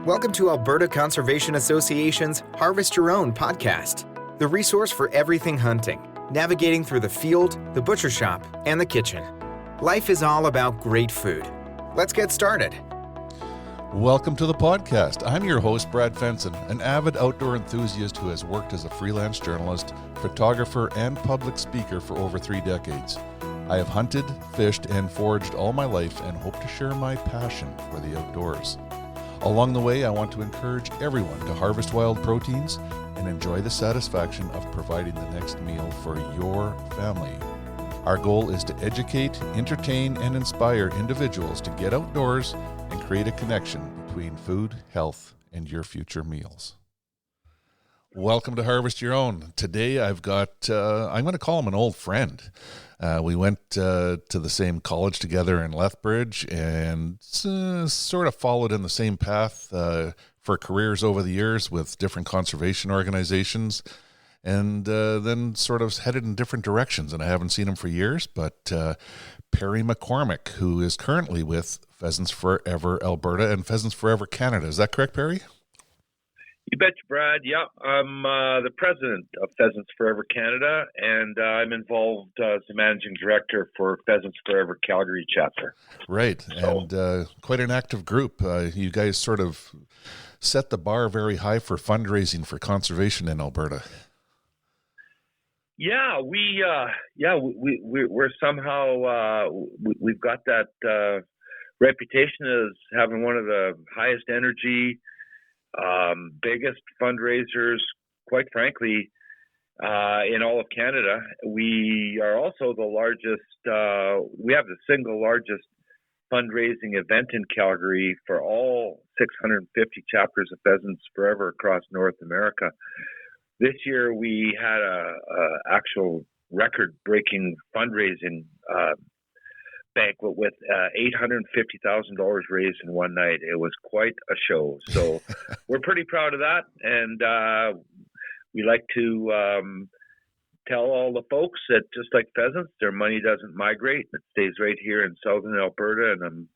Welcome to Alberta Conservation Association's Harvest Your Own podcast, the resource for everything hunting, navigating through the field, the butcher shop, and the kitchen. Life is all about great food. Let's get started. Welcome to the podcast. I'm your host, Brad Fenson, an avid outdoor enthusiast who has worked as a freelance journalist, photographer, and public speaker for over 3 decades. I have hunted, fished, and foraged all my life and hope to share my passion for the outdoors. Along the way, I want to encourage everyone to harvest wild proteins and enjoy the satisfaction of providing the next meal for your family. Our goal is to educate, entertain, and inspire individuals to get outdoors and create a connection between food, health, and your future meals. Welcome to Harvest Your Own. Today I've got, I'm going to call him an old friend. We went to the same college together in Lethbridge and sort of followed in the same path for careers over the years with different conservation organizations, and then sort of headed in different directions. And I haven't seen him for years, but Perry McCormick, who is currently with Pheasants Forever, Alberta, and Pheasants Forever, Canada. Is that correct, Perry? You betcha, Brad. Yeah, I'm the president of Pheasants Forever Canada, and I'm involved as the managing director for Pheasants Forever Calgary chapter. Right, and quite an active group. You guys sort of set the bar very high for fundraising for conservation in Alberta. Yeah, we're somehow we've got that reputation as having one of the highest energy, biggest fundraisers, quite frankly, in all of Canada. We are also the largest, we have the single largest fundraising event in Calgary for all 650 chapters of Pheasants Forever across North America. This year we had a actual record-breaking fundraising banquet with $850,000 raised in one night. It was quite a show. So we're pretty proud of that. And we like to tell all the folks that just like pheasants, their money doesn't migrate. It stays right here in southern Alberta. And I'm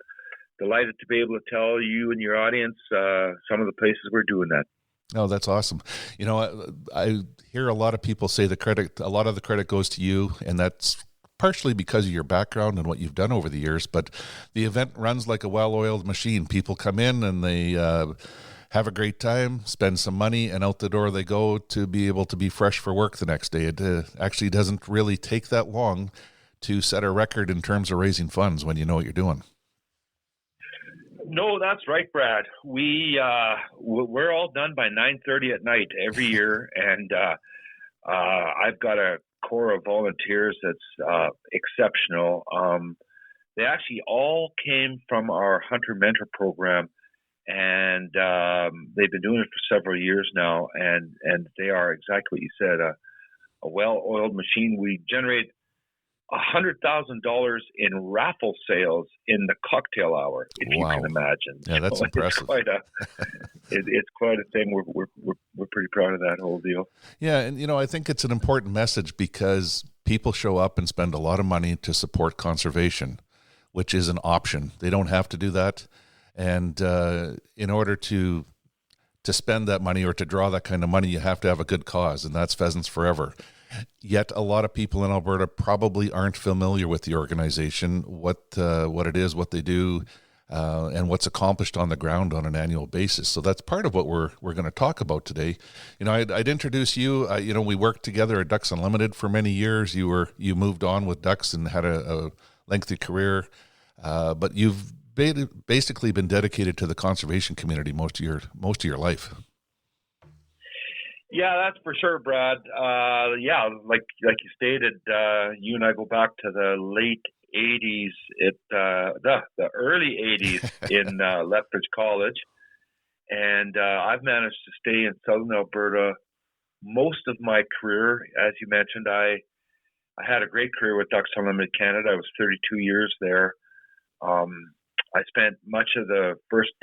delighted to be able to tell you and your audience some of the places we're doing that. Oh, that's awesome. You know, I hear a lot of people say a lot of the credit goes to you, and that's partially because of your background and what you've done over the years, but the event runs like a well-oiled machine. People come in and they have a great time, spend some money, and out the door they go to be able to be fresh for work the next day. It actually doesn't really take that long to set a record in terms of raising funds when you know what you're doing. No, that's right, Brad. We're all done by 9:30 at night every year, and I've got a core of volunteers that's exceptional. They actually all came from our Hunter Mentor program, and they've been doing it for several years now, and they are exactly what you said, a well-oiled machine. We generate $100,000 in raffle sales in the cocktail hour, if you can imagine. Yeah, that's impressive. It's quite a thing. We're pretty proud of that whole deal. Yeah, and I think it's an important message because people show up and spend a lot of money to support conservation, which is an option. They don't have to do that, and in order to spend that money or to draw that kind of money, you have to have a good cause, and that's Pheasants Forever. Yet a lot of people in Alberta probably aren't familiar with the organization, what it is, what they do, and what's accomplished on the ground on an annual basis. So that's part of what we're going to talk about today. I'd introduce you. We worked together at Ducks Unlimited for many years. You moved on with Ducks and had a lengthy career, but you've basically been dedicated to the conservation community most of your life. Yeah, that's for sure, Brad. Like you stated, you and I go back to the late 80s, the early 80s in Lethbridge College. And I've managed to stay in southern Alberta most of my career. As you mentioned, I had a great career with Ducks Unlimited Canada. I was 32 years there. I spent much of the first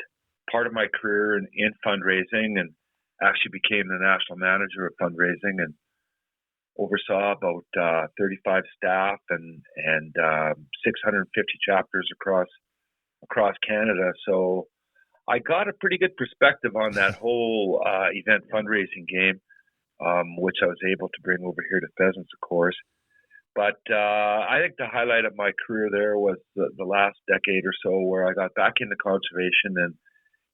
part of my career in fundraising, and actually became the national manager of fundraising and oversaw about 35 staff and 650 chapters across Canada. So I got a pretty good perspective on that whole event fundraising game, which I was able to bring over here to pheasants, of course. But I think the highlight of my career there was the last decade or so, where I got back into conservation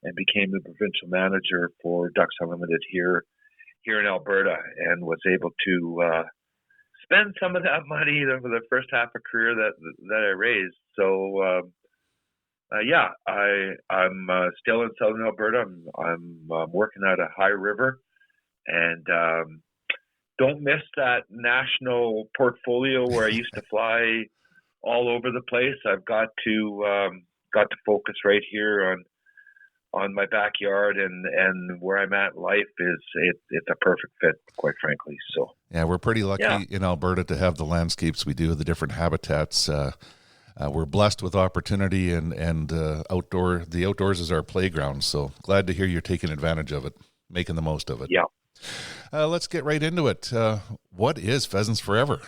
and became the provincial manager for Ducks Unlimited here in Alberta, and was able to spend some of that money for the first half of career that I raised. So I'm still in southern Alberta. I'm working at a high river, and don't miss that national portfolio where I used to fly all over the place. I've got to focus right here on my backyard, and where I'm at in life it's a perfect fit, quite frankly. So yeah, we're pretty lucky in Alberta to have the landscapes we do, the different habitats. We're blessed with opportunity, and the outdoors is our playground. So glad to hear you're taking advantage of it, making the most of it. Yeah. Let's get right into it. What is Pheasants Forever?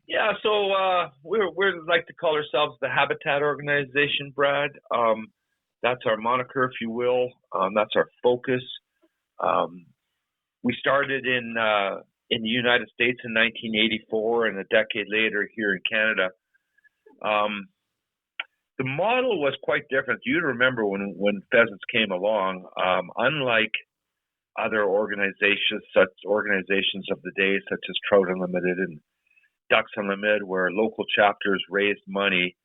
Yeah, so we're like to call ourselves the Habitat Organization, Brad. That's our moniker, if you will. That's our focus. We started in the United States in 1984, and a decade later here in Canada. The model was quite different. You'd remember when pheasants came along, unlike other organizations of the day, such as Trout Unlimited and Ducks Unlimited, where local chapters raised money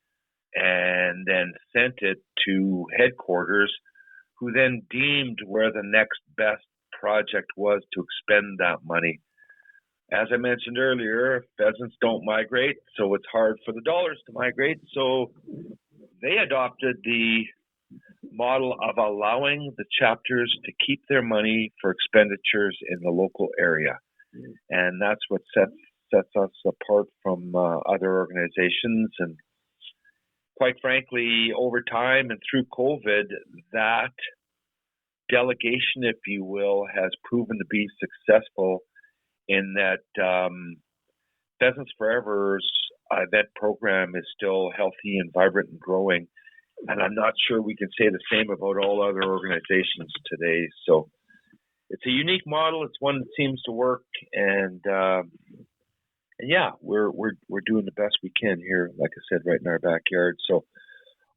and then sent it to headquarters, who then deemed where the next best project was to expend that money. As I mentioned earlier, pheasants don't migrate, so it's hard for the dollars to migrate. So they adopted the model of allowing the chapters to keep their money for expenditures in the local area. And that's what sets us apart from other organizations. And quite frankly, over time and through COVID, that delegation, if you will, has proven to be successful in that Pheasants Forever's event program is still healthy and vibrant and growing. And I'm not sure we can say the same about all other organizations today. So it's a unique model. It's one that seems to work. And yeah, we're doing the best we can here, like I said, right in our backyard. So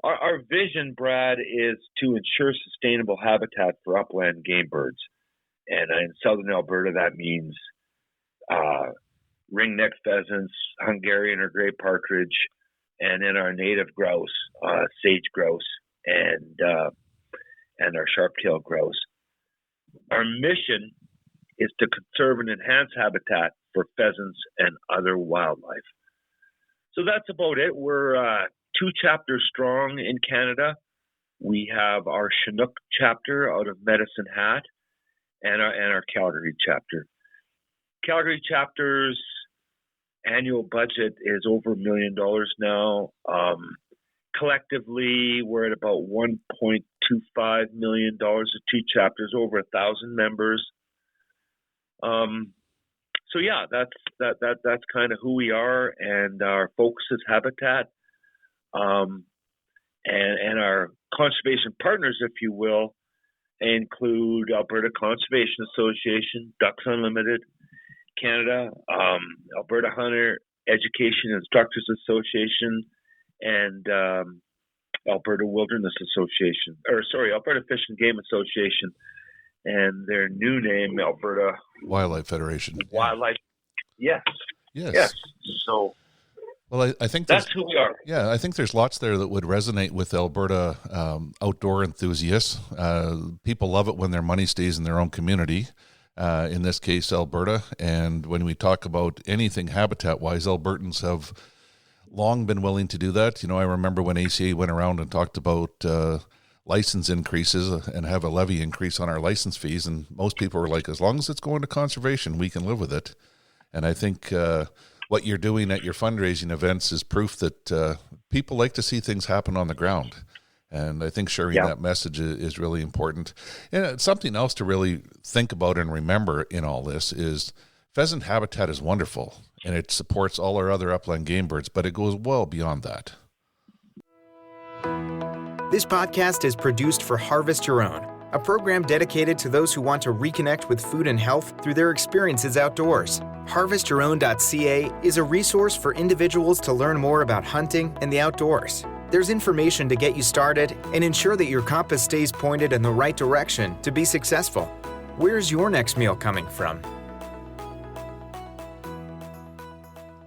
our vision, Brad, is to ensure sustainable habitat for upland game birds. And in southern Alberta, that means ring-necked pheasants, Hungarian or gray partridge, and then our native grouse, sage grouse, and our sharp-tailed grouse. Our mission is to conserve and enhance habitat for pheasants and other wildlife. So that's about it. We're 2 chapters strong in Canada. We have our Chinook chapter out of Medicine Hat, and our Calgary chapter. Calgary chapter's annual budget is over $1 million now. Collectively, we're at about $1.25 million of 2 chapters, over 1,000 members. So yeah, that's kind of who we are, and our focus is habitat. And our conservation partners, if you will, include Alberta Conservation Association, Ducks Unlimited, Canada, Alberta Hunter Education Instructors Association, and Alberta Wilderness Association, Alberta Fish and Game Association, and their new name, Alberta Wildlife Federation. Wildlife, yes. So, well, I think that's who we are. Yeah, I think there's lots there that would resonate with Alberta outdoor enthusiasts. People love it when their money stays in their own community. In this case, Alberta. And when we talk about anything habitat-wise, Albertans have long been willing to do that. You know, I remember when ACA went around and talked about license increases and have a levy increase on our license fees, and most people were like, as long as it's going to conservation, we can live with it. And I think what you're doing at your fundraising events is proof that people like to see things happen on the ground. And I think sharing that message is really important. And something else to really think about and remember in all this is pheasant habitat is wonderful, and it supports all our other upland game birds, but it goes well beyond that. This podcast is produced for Harvest Your Own, a program dedicated to those who want to reconnect with food and health through their experiences outdoors. HarvestYourOwn.ca is a resource for individuals to learn more about hunting and the outdoors. There's information to get you started and ensure that your compass stays pointed in the right direction to be successful. Where's your next meal coming from?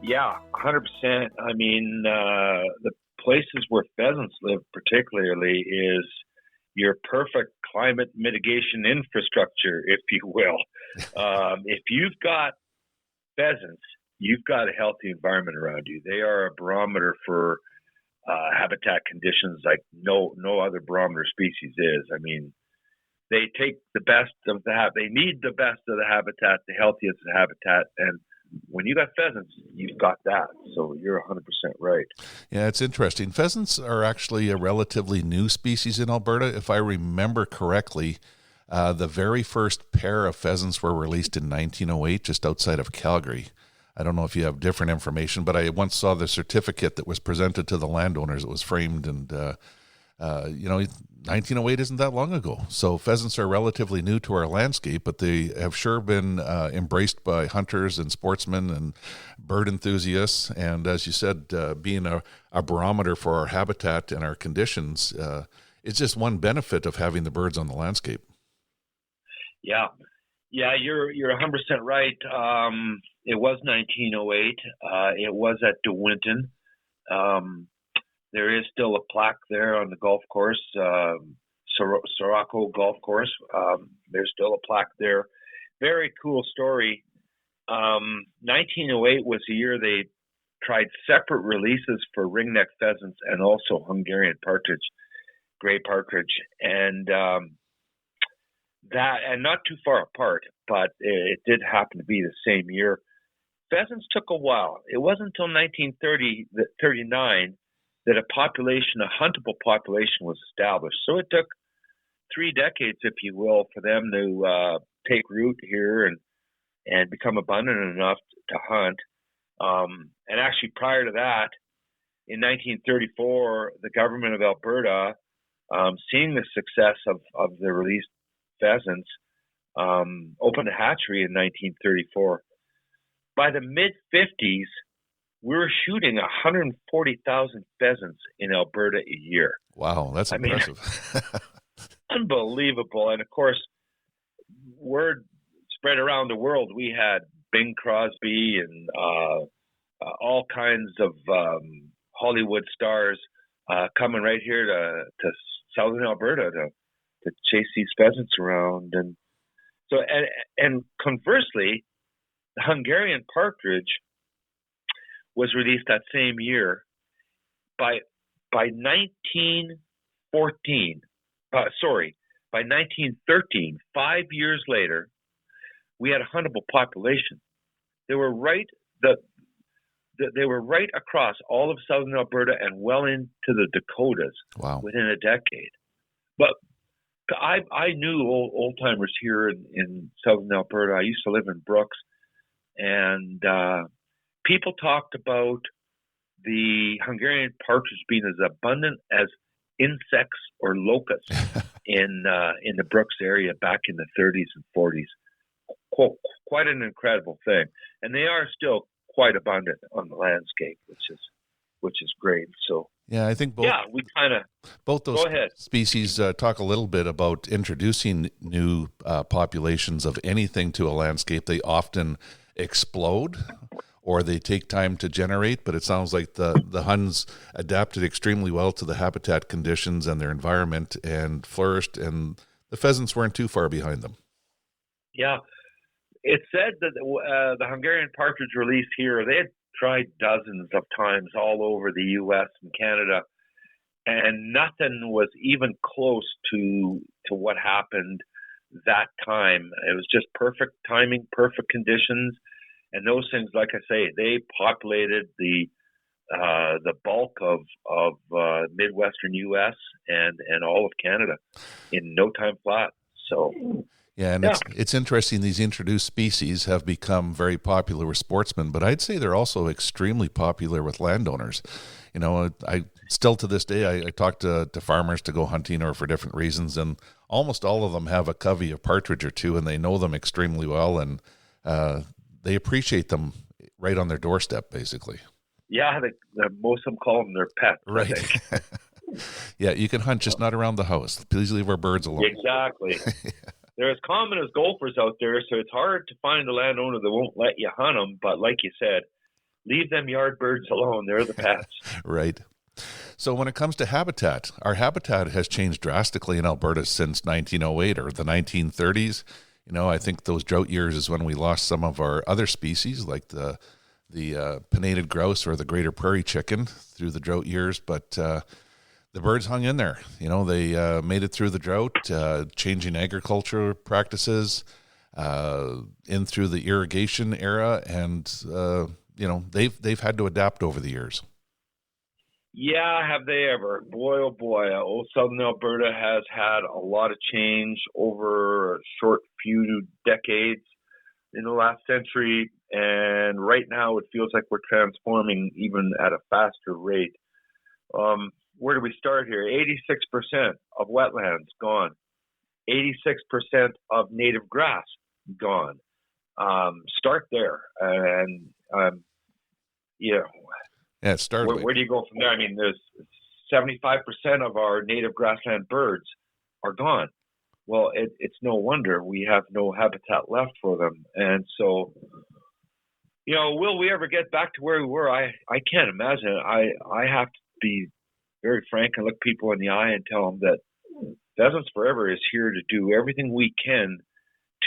Yeah, 100%. I mean, the places where pheasants live particularly is your perfect climate mitigation infrastructure, if you will. If you've got pheasants, you've got a healthy environment around you. They are a barometer for habitat conditions like no other barometer species is. I mean, they take the best of they need the best of the habitat, the healthiest of the habitat, and when you got pheasants, you've got that. So you're 100% right. Yeah, it's interesting. Pheasants are actually a relatively new species in Alberta. If I remember correctly, the very first pair of pheasants were released in 1908, just outside of Calgary. I don't know if you have different information, but I once saw the certificate that was presented to the landowners. It was framed, and 1908 isn't that long ago. So pheasants are relatively new to our landscape, but they have sure been embraced by hunters and sportsmen and bird enthusiasts. And as you said, being a barometer for our habitat and our conditions, it's just one benefit of having the birds on the landscape. Yeah, you're 100% right. It was 1908. It was at DeWinton. There is still a plaque there on the golf course, Sirocco Golf Course. There's still a plaque there. Very cool story. 1908 was the year they tried separate releases for ringneck pheasants and also Hungarian partridge, gray partridge, and not too far apart, but it did happen to be the same year. Pheasants took a while. It wasn't until 1939 that a huntable population was established. So it took 3 decades, if you will, for them to take root here and become abundant enough to hunt. And actually prior to that, in 1934, the government of Alberta, seeing the success of the released pheasants, opened a hatchery in 1934. By the mid-50s, we were shooting 140,000 pheasants in Alberta a year. Wow, that's impressive. Unbelievable. And of course, word spread around the world. We had Bing Crosby and all kinds of Hollywood stars coming right here to southern Alberta to chase these pheasants around. And so, and conversely, the Hungarian partridge was released that same year. By 1913, 5 years later, we had a huntable population. They were right across all of southern Alberta and well into the Dakotas. Wow. Within a decade. But I knew old timers here in southern Alberta. I used to live in Brooks, and people talked about the Hungarian partridge being as abundant as insects or locusts in the Brooks area back in the 30s and 40s. Quite an incredible thing, and they are still quite abundant on the landscape, which is great. So yeah, I think both those species talk a little bit about introducing new populations of anything to a landscape. They often explode, or they take time to generate, but it sounds like the Huns adapted extremely well to the habitat conditions and their environment and flourished, and the pheasants weren't too far behind them. Yeah. It's said that the Hungarian partridge release here, they had tried dozens of times all over the U.S. and Canada, and nothing was even close to what happened that time. It was just perfect timing, perfect conditions. And those things, like I say, they populated the bulk of Midwestern U.S. and all of Canada in no time flat. So, yeah, and it's interesting. These introduced species have become very popular with sportsmen, but I'd say they're also extremely popular with landowners. You know, Still to this day, I talk to farmers to go hunting or for different reasons, and almost all of them have a covey of partridge or two, and they know them extremely well, and they appreciate them right on their doorstep, basically. Yeah, most of them call them their pets. Right. Yeah, you can hunt, just not around the house. Please leave our birds alone. Exactly. They're as common as gophers out there, so it's hard to find a landowner that won't let you hunt them. But like you said, leave them yard birds alone. They're the pets. Right. So when it comes to habitat, our habitat has changed drastically in Alberta since 1908 or the 1930s. You know, I think those drought years is when we lost some of our other species, like the pinnated grouse or the greater prairie chicken through the drought years. But the birds hung in there. You know, they made it through the drought, changing agriculture practices, in through the irrigation era, and you know, they've had to adapt over the years. Yeah, have they ever? Boy, oh boy. Old Southern Alberta has had a lot of change over a short few decades in the last century, and right now it feels like we're transforming even at a faster rate. Where do we start here? 86% of wetlands gone. 86% of native grass gone. Start there, and you know. Yeah, it started. Where do you go from there? I mean, there's 75% of our native grassland birds are gone. Well, it's no wonder we have no habitat left for them. And so, you know, will we ever get back to where we were? I can't imagine. I have to be very frank and look people in the eye and tell them that Pheasants Forever is here to do everything we can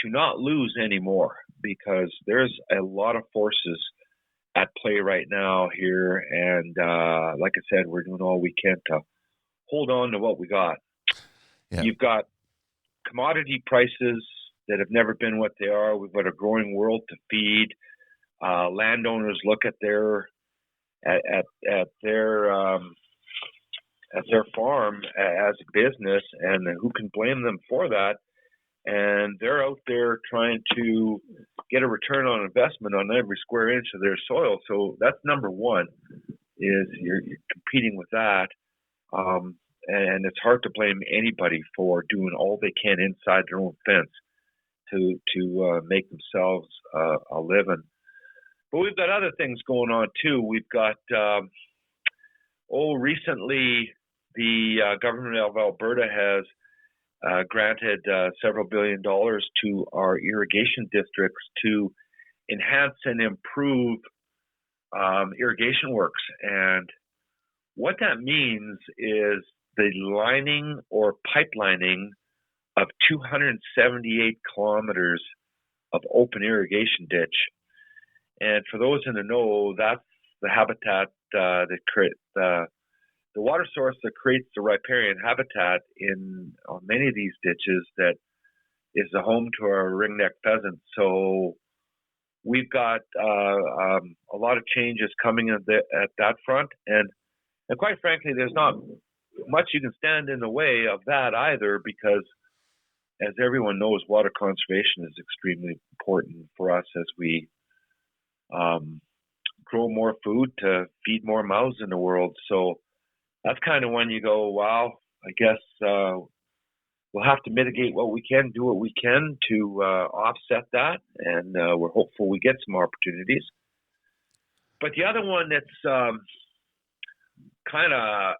to not lose anymore, because there's a lot of forces at play right now here, and like I said, we're doing all we can to hold on to what we got. Yeah. You've got commodity prices that have never been what they are. We've got a growing world to feed. Landowners look at their farm as a business, and who can blame them for that? And they're out there trying to get a return on investment on every square inch of their soil. So that's number one, is you're competing with that. And it's hard to blame anybody for doing all they can inside their own fence to make themselves a living. But we've got other things going on too. We've got, recently the government of Alberta has granted several $1 billion to our irrigation districts to enhance and improve irrigation works. And what that means is the lining or pipelining of 278 kilometers of open irrigation ditch. And for those in the know, that's the habitat that creates the water source that creates the riparian habitat on many of these ditches that is the home to our ringneck pheasant. So we've got a lot of changes coming at that front, and quite frankly, there's not much you can stand in the way of that either, because as everyone knows, water conservation is extremely important for us as we grow more food to feed more mouths in the world. So that's kind of when you go, wow, I guess we'll have to mitigate what we can, do what we can to offset that, and we're hopeful we get some opportunities. But the other one that's kind of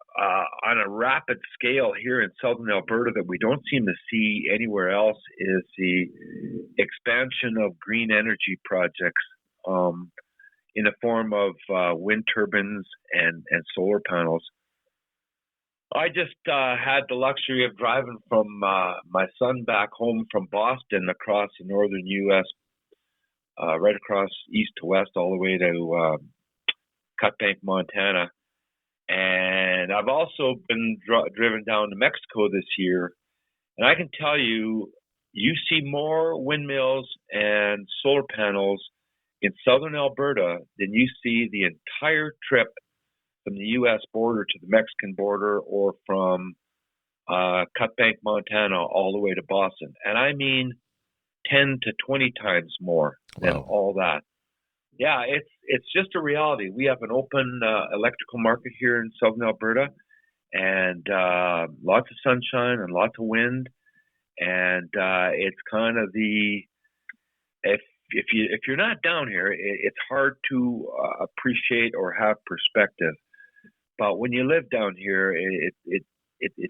on a rapid scale here in southern Alberta that we don't seem to see anywhere else is the expansion of green energy projects in the form of wind turbines and solar panels. I just had the luxury of driving from my son back home from Boston across the northern U.S., right across east to west, all the way to Cutbank, Montana. And I've also been driven down to Mexico this year. And I can tell you, you see more windmills and solar panels in southern Alberta than you see the entire trip from the U.S. border to the Mexican border, or from Cutbank, Montana, all the way to Boston. And I mean 10 to 20 times more than all that. Yeah, it's just a reality. We have an open electrical market here in southern Alberta, and lots of sunshine and lots of wind, and it's kind of if you're not down here, it's hard to appreciate or have perspective. But when you live down here, it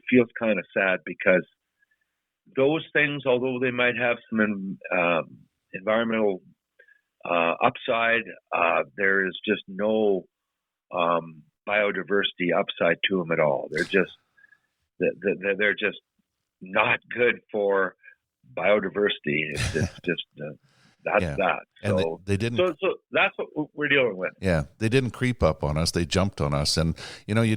feels kind of sad, because those things, although they might have some environmental upside, there is just no biodiversity upside to them at all. They're just not good for biodiversity. It's just that's that. So, and they didn't. So that's what we're dealing with. Yeah, they didn't creep up on us. They jumped on us, and we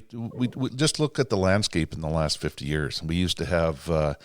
just look at the landscape in the last 50 years. We used to have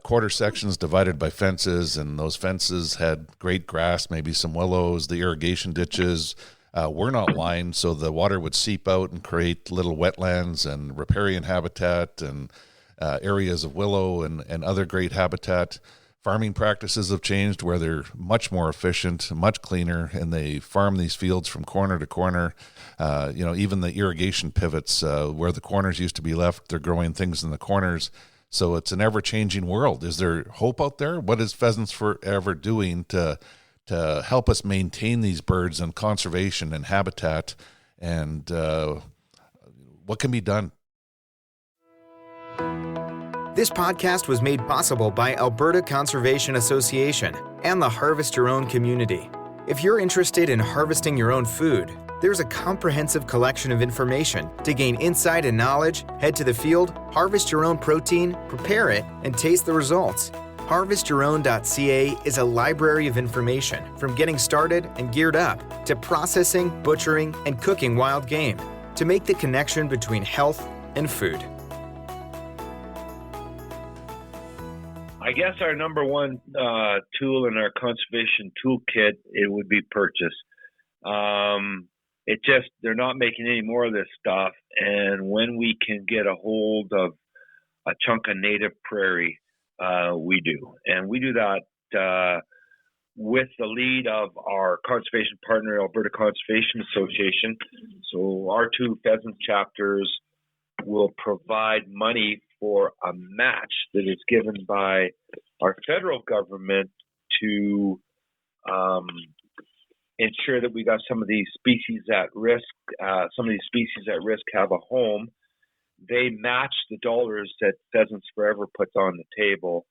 quarter sections divided by fences, and those fences had great grass, maybe some willows. The irrigation ditches were not lined, so the water would seep out and create little wetlands and riparian habitat and areas of willow and other great habitat. Farming practices have changed, where they're much more efficient, much cleaner, and they farm these fields from corner to corner. Even the irrigation pivots, where the corners used to be left, they're growing things in the corners. So it's an ever-changing world. Is there hope out there? What is Pheasants Forever doing to help us maintain these birds and conservation and habitat? And what can be done? This podcast was made possible by Alberta Conservation Association and the Harvest Your Own community. If you're interested in harvesting your own food, there's a comprehensive collection of information to gain insight and knowledge. Head to the field, harvest your own protein, prepare it, and taste the results. HarvestYourOwn.ca is a library of information, from getting started and geared up to processing, butchering, and cooking wild game, to make the connection between health and food. I guess our number one tool in our conservation toolkit, it would be purchase. They're not making any more of this stuff, and when we can get a hold of a chunk of native prairie, we do. And we do that with the lead of our conservation partner, Alberta Conservation Association. So our two pheasant chapters will provide money for a match that is given by our federal government to ensure that we got some of these species at risk. Some of these species at risk have a home. They match the dollars that Pheasants Forever puts on the table.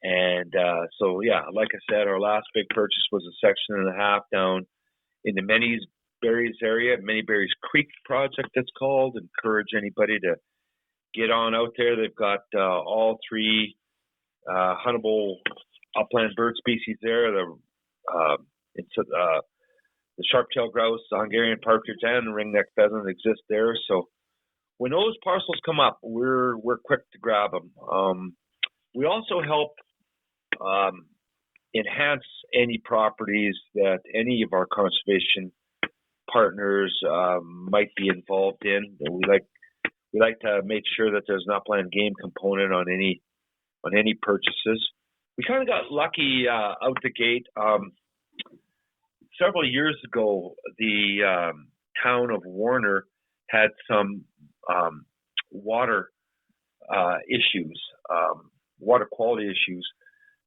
And like I said, our last big purchase was a 1.5 sections down in the Many Berries area, Many Berries Creek project, it's called. Encourage anybody to get on out there. They've got all three huntable upland bird species there. The sharp-tailed grouse, the Hungarian partridge, and the ringneck pheasant exist there. So when those parcels come up, we're quick to grab them. We also help enhance any properties that any of our conservation partners might be involved in. We like to make sure that there's an upland game component on any purchases. We kind of got lucky out the gate. Several years ago, the town of Warner had some water issues, water quality issues.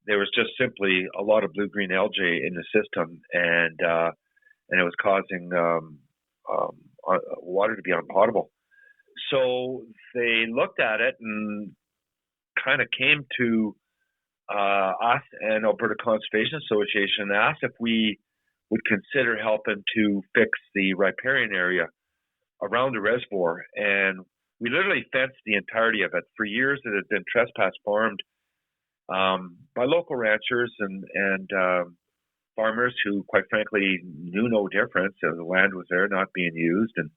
There was just simply a lot of blue-green algae in the system, and it was causing water to be unpotable. So they looked at it and kind of came to us and Alberta Conservation Association and asked if we would consider helping to fix the riparian area around the reservoir. And we literally fenced the entirety of it. For years, it had been trespass farmed by local ranchers and farmers who, quite frankly, knew no difference. The land was there, not being used. And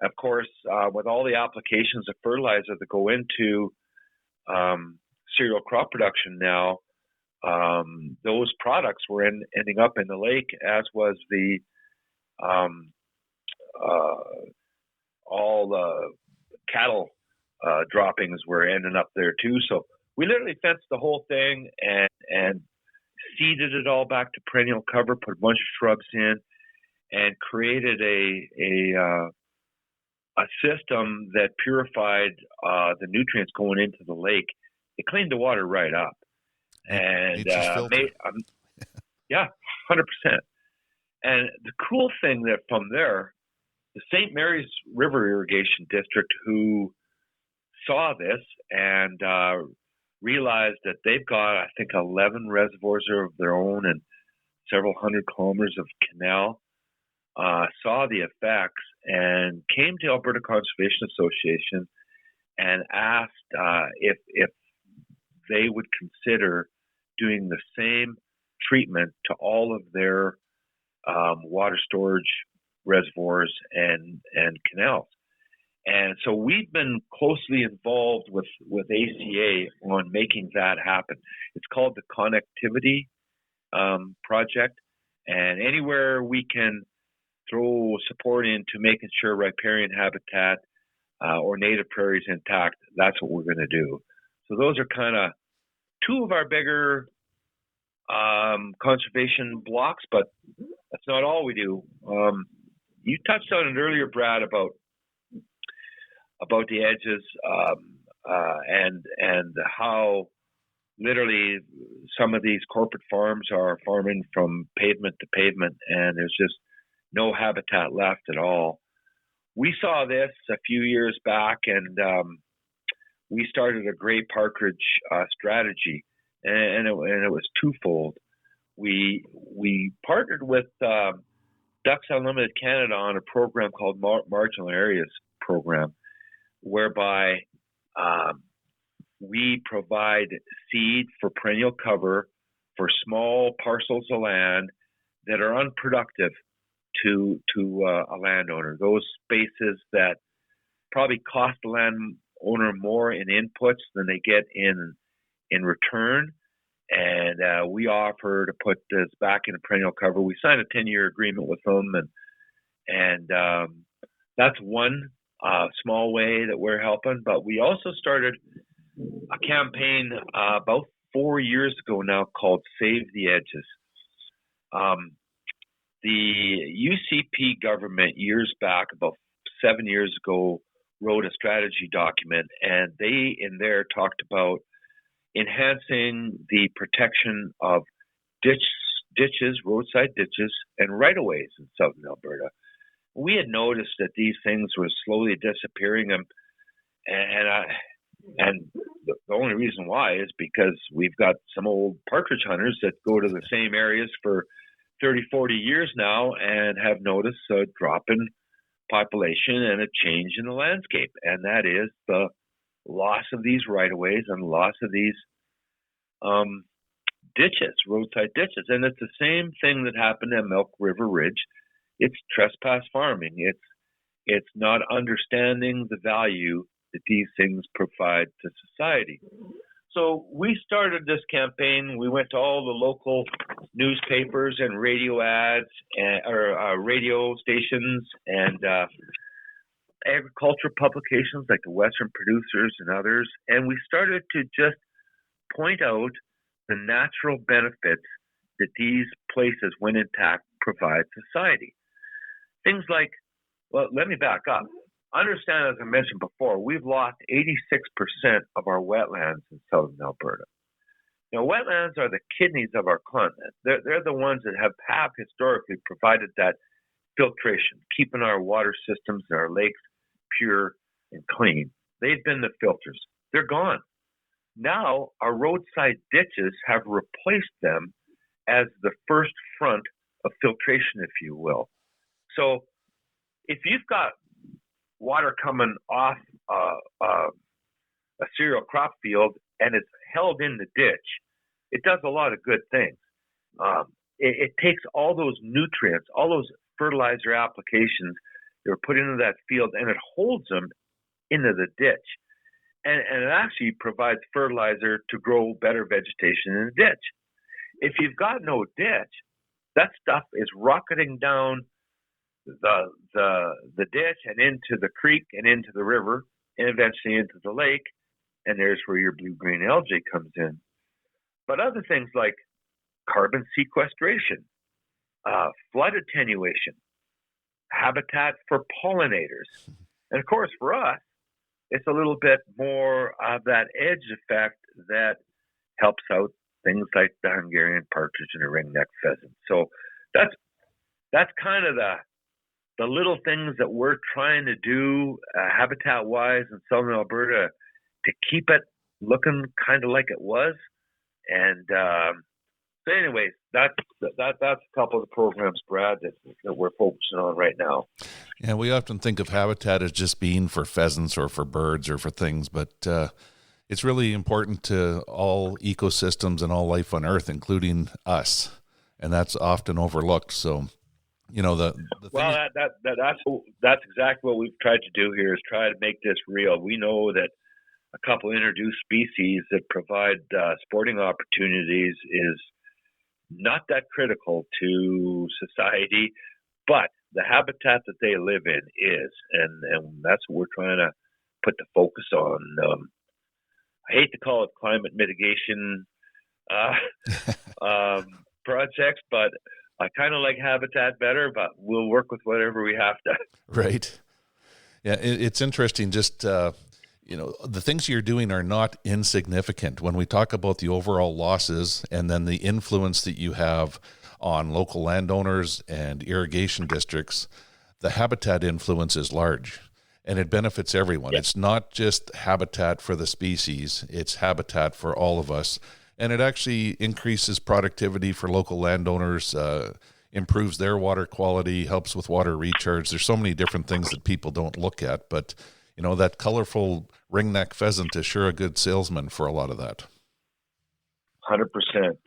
of course, with all the applications of fertilizer that go into cereal crop production now, those products were ending up in the lake, as was the all the cattle droppings were ending up there too. So we literally fenced the whole thing and seeded it all back to perennial cover, put a bunch of shrubs in, and created a system that purified the nutrients going into the lake. It cleaned the water right up, and made 100%. And the cool thing that from there, the St. Mary's River Irrigation District, who saw this and realized that they've got, I think, 11 reservoirs of their own and several hundred kilometers of canal, saw the effects and came to Alberta Conservation Association and asked if they would consider doing the same treatment to all of their water storage reservoirs and canals. And so we've been closely involved with ACA on making that happen. It's called the Connectivity Project, and anywhere we can throw support into making sure riparian habitat or native prairies intact, that's what we're going to do. So those are kind of two of our bigger conservation blocks, but that's not all we do. You touched on it earlier, Brad, about the edges and how literally some of these corporate farms are farming from pavement to pavement, and there's just no habitat left at all. We saw this a few years back, and we started a gray partridge strategy, and it was twofold. We partnered with Ducks Unlimited Canada on a program called Marginal Areas Program, whereby we provide seed for perennial cover for small parcels of land that are unproductive to a landowner. Those spaces that probably cost the landowner more in inputs than they get in return. And we offer to put this back into perennial cover. We signed a 10-year agreement with them, and that's one small way that we're helping. But we also started a campaign about 4 years ago now called Save the Edges. The UCP government years back, about 7 years ago, wrote a strategy document, and they in there talked about enhancing the protection of ditches, roadside ditches, and right-of-ways in southern Alberta. We had noticed that these things were slowly disappearing, and the only reason why is because we've got some old partridge hunters that go to the same areas for 30, 40 years now and have noticed a drop in population and a change in the landscape, and that is the loss of these right-of-ways and loss of these ditches, roadside ditches. And it's the same thing that happened at Milk River Ridge. It's trespass farming. It's not understanding the value that these things provide to society. So we started this campaign. We went to all the local newspapers and radio ads, or radio stations, and agriculture publications like the Western Producers and others, and we started to just point out the natural benefits that these places, when intact, provide society. Things like, well, let me back up. Understand, as I mentioned before, we've lost 86% of our wetlands in southern Alberta. Now, wetlands are the kidneys of our continent. They're the ones that have historically provided that filtration, keeping our water systems and our lakes pure and clean. They've been the filters. They're gone. Now, our roadside ditches have replaced them as the first front of filtration, if you will. So if you've got water coming off a cereal crop field and it's held in the ditch, it does a lot of good things. It takes all those nutrients, all those fertilizer applications that are put into that field, and it holds them into the ditch. And it actually provides fertilizer to grow better vegetation in the ditch. If you've got no ditch, that stuff is rocketing down the ditch and into the creek and into the river and eventually into the lake, and there's where your blue-green algae comes in. But other things like carbon sequestration, flood attenuation, habitat for pollinators. And of course, for us, it's a little bit more of that edge effect that helps out things like the Hungarian partridge and the ringneck pheasant. So that's kind of the little things that we're trying to do habitat-wise in southern Alberta to keep it looking kind of like it was. And so anyways, that's a couple of the programs, Brad, that we're focusing on right now. Yeah, we often think of habitat as just being for pheasants or for birds or for things, but it's really important to all ecosystems and all life on Earth, including us, and that's often overlooked. So, you know, the well, that's exactly what we've tried to do here, is try to make this real. We know that a couple introduced species that provide sporting opportunities is not that critical to society, but the habitat that they live in is, and that's what we're trying to put the focus on. I hate to call it climate mitigation projects, but I kind of like habitat better, but we'll work with whatever we have to. Right. Yeah, it's interesting. Just, you know, the things you're doing are not insignificant. When we talk about the overall losses and then the influence that you have on local landowners and irrigation districts, the habitat influence is large and it benefits everyone. Yep. It's not just habitat for the species, it's habitat for all of us. And it actually increases productivity for local landowners, improves their water quality, helps with water recharge. There's so many different things that people don't look at, but you know, that colorful ringneck pheasant is sure a good salesman for a lot of that. 100%.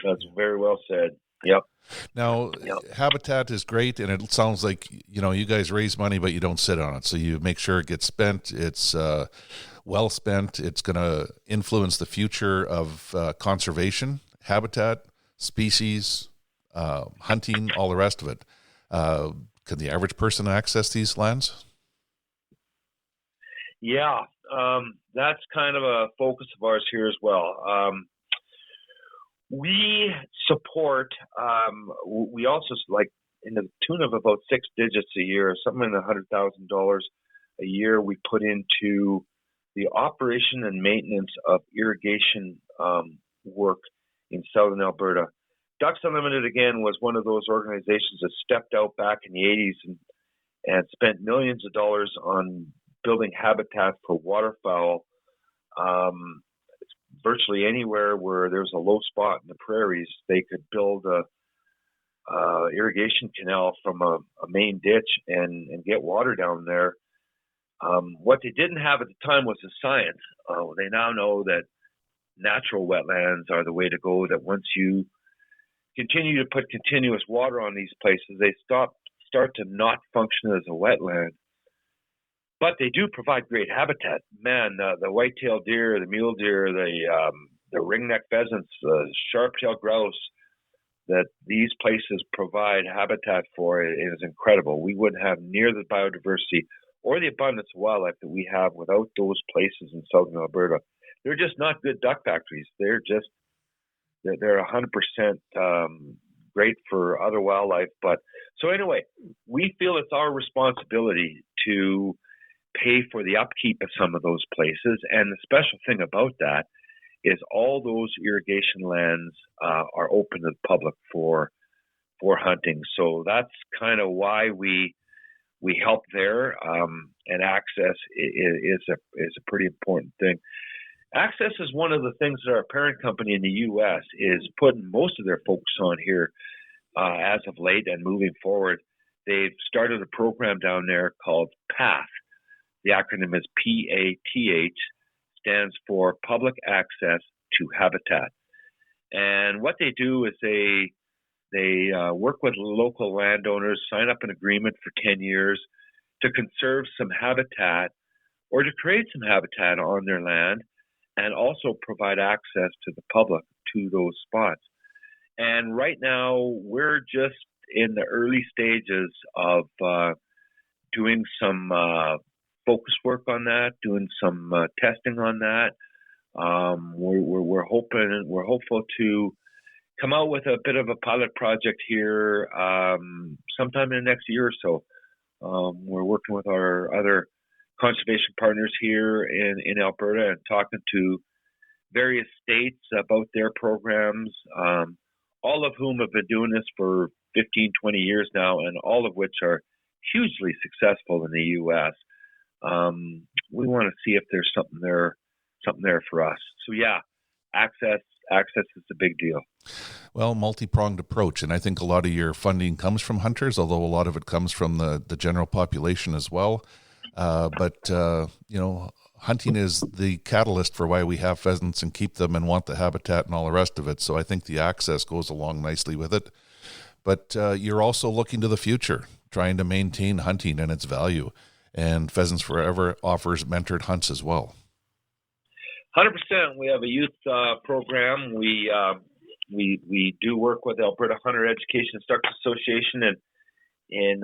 That's very well said. Yep. Now, habitat is great, and it sounds like, you know, you guys raise money, but you don't sit on it. So you make sure it gets spent. It's well spent. It's going to influence the future of conservation, habitat, species, hunting, all the rest of it. Can the average person access these lands? Yeah, that's kind of a focus of ours here as well. We support, we also, like, in the tune of about 6 digits a year, something in $100,000 a year, we put into the operation and maintenance of irrigation work in southern Alberta. Ducks Unlimited, again, was one of those organizations that stepped out back in the 80s and spent millions of dollars on building habitat for waterfowl. Virtually anywhere where there's a low spot in the prairies, they could build a irrigation canal from a main ditch and get water down there. What they didn't have at the time was the science. They now know that natural wetlands are the way to go, that once you continue to put continuous water on these places, they start to not function as a wetland. But they do provide great habitat. Man, the white-tailed deer, the mule deer, the ringneck pheasants, the sharp-tailed grouse that these places provide habitat for is incredible. We wouldn't have near the biodiversity or the abundance of wildlife that we have without those places in southern Alberta. They're just not good duck factories. They're 100% great for other wildlife. But so anyway, we feel it's our responsibility to pay for the upkeep of some of those places. And the special thing about that is all those irrigation lands are open to the public for hunting. So that's kind of why we help there. And access is a pretty important thing. Access is one of the things that our parent company in the U.S. is putting most of their focus on here as of late and moving forward. They've started a program down there called PATH. The acronym is PATH, stands for Public Access to Habitat. And what they do is they work with local landowners, sign up an agreement for 10 years to conserve some habitat or to create some habitat on their land, and also provide access to the public to those spots. And right now, we're just in the early stages of doing some focus work on that, doing some testing on that. We're hopeful to come out with a bit of a pilot project here sometime in the next year or so, We're working with our other conservation partners here in Alberta and talking to various states about their programs, all of whom have been doing this for 15, 20 years now, and all of which are hugely successful in the U.S. We want to see if there's something there for us. So yeah, access is a big deal. Well, multi-pronged approach, and I think a lot of your funding comes from hunters, although a lot of it comes from the general population as well. But hunting is the catalyst for why we have pheasants and keep them and want the habitat and all the rest of it. So I think the access goes along nicely with it. But you're also looking to the future, trying to maintain hunting and its value. And Pheasants Forever offers mentored hunts as well. 100%. We have a youth program. We do work with Alberta Hunter Education Instructors Association in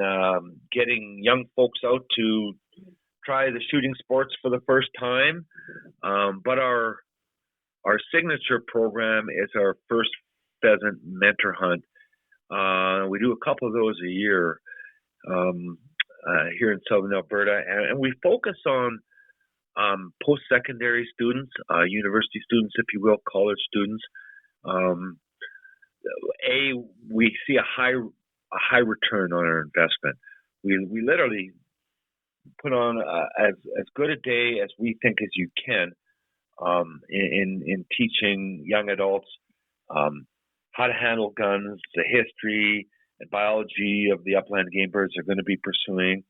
getting young folks out to try the shooting sports for the first time. But our signature program is our first pheasant mentor hunt. We do a couple of those a year here in southern Alberta, and we focus on post-secondary students, university students, if you will, college students. We see a high return on our investment. We literally put on as good a day as we think as you can in teaching young adults how to handle guns, the history and biology of the upland game birds they're going to be pursuing.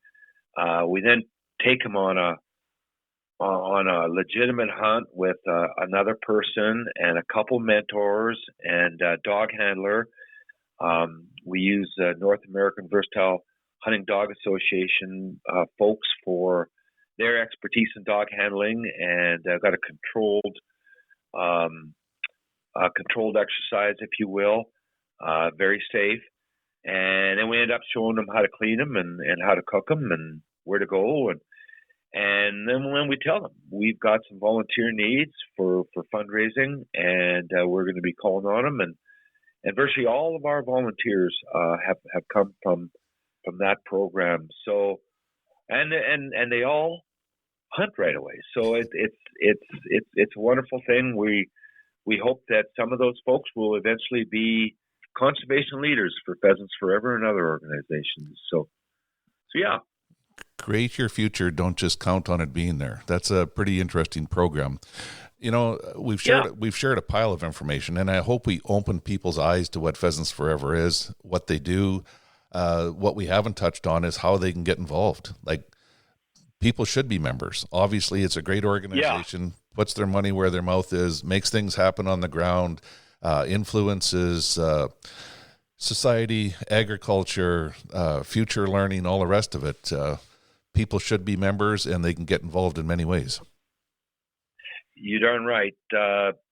We then take them on a legitimate hunt with another person and a couple mentors and a dog handler. We use North American Versatile Hunting Dog Association folks for their expertise in dog handling, and I've got a controlled exercise, if you will, very safe. And then we end up showing them how to clean them and how to cook them and where to go. And then when we tell them we've got some volunteer needs for fundraising, and we're going to be calling on them, and virtually all of our volunteers have come from that program. So, and they all hunt right away. So it's a wonderful thing. We hope that some of those folks will eventually be conservation leaders for Pheasants Forever and other organizations. So yeah. Create your future. Don't just count on it being there. That's a pretty interesting program. We've shared a pile of information, and I hope we open people's eyes to what Pheasants Forever is, what they do. What we haven't touched on is how they can get involved. Like, people should be members. Obviously, it's a great organization, puts their money where their mouth is, makes things happen on the ground, influences society, agriculture, future learning, all the rest of it. People should be members, and they can get involved in many ways. You're darn right.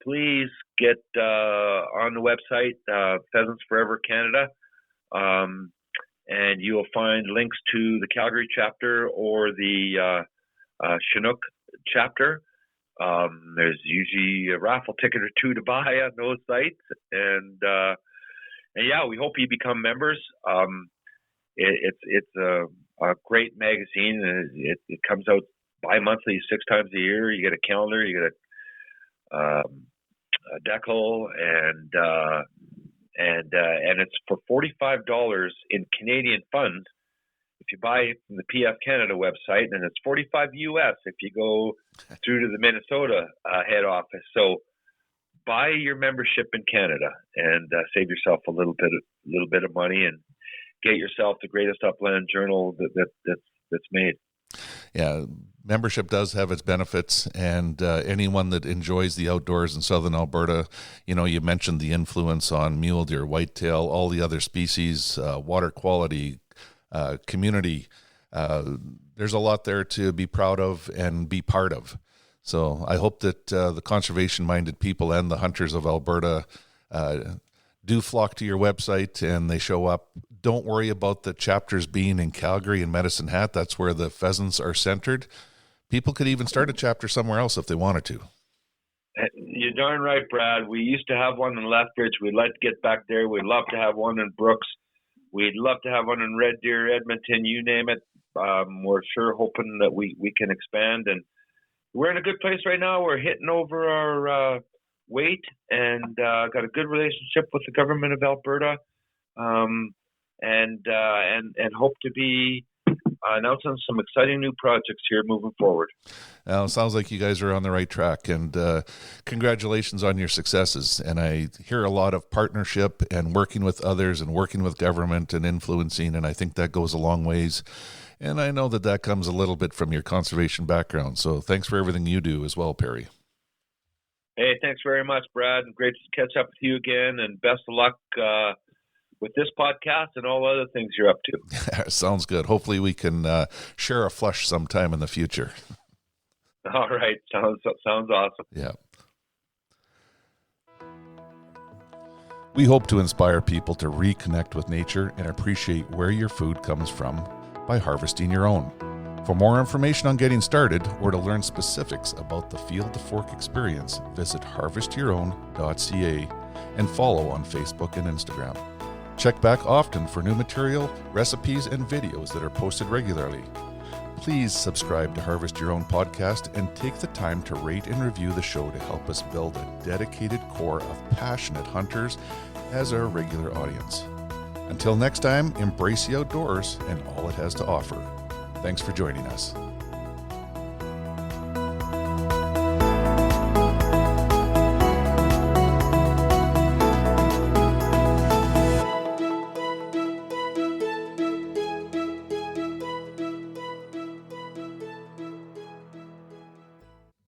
Please get on the website, Pheasants Forever Canada, and you'll find links to the Calgary chapter or the Chinook chapter. There's usually a raffle ticket or two to buy on those sites, and yeah, we hope you become members. It's a great magazine. It comes out bi-monthly, 6 times a year. You get a calendar, you get a decal, and it's for $45 in Canadian funds if you buy from the PF Canada website, and it's $45 US if you go through to the Minnesota head office. So buy your membership in Canada and save yourself a little bit of money and get yourself the greatest upland journal that's made. Yeah, membership does have its benefits, and anyone that enjoys the outdoors in southern Alberta, you mentioned the influence on mule deer, whitetail, all the other species, water quality, community. There's a lot there to be proud of and be part of. So I hope that the conservation-minded people and the hunters of Alberta do flock to your website and they show up. Don't worry about the chapters being in Calgary and Medicine Hat. That's where the pheasants are centered. People could even start a chapter somewhere else if they wanted to. You're darn right, Brad. We used to have one in Lethbridge. We'd like to get back there. We'd love to have one in Brooks. We'd love to have one in Red Deer, Edmonton, you name it. We're sure hoping that we can expand, and we're in a good place right now. We're hitting over our weight, and got a good relationship with the government of Alberta, and hope to be announcing some exciting new projects here moving forward. It sounds like you guys are on the right track, and congratulations on your successes. And I hear a lot of partnership and working with others and working with government and influencing, and I think that goes a long ways. And I know that comes a little bit from your conservation background. So thanks for everything you do as well, Perry. Hey, thanks very much, Brad. Great to catch up with you again, and best of luck with this podcast and all other things you're up to. Sounds good. Hopefully we can share a flush sometime in the future. All right. Sounds awesome. Yeah. We hope to inspire people to reconnect with nature and appreciate where your food comes from by harvesting your own. For more information on getting started or to learn specifics about the Field to Fork experience, visit harvestyourown.ca and follow on Facebook and Instagram. Check back often for new material, recipes, and videos that are posted regularly. Please subscribe to Harvest Your Own podcast and take the time to rate and review the show to help us build a dedicated core of passionate hunters as our regular audience. Until next time, embrace the outdoors and all it has to offer. Thanks for joining us.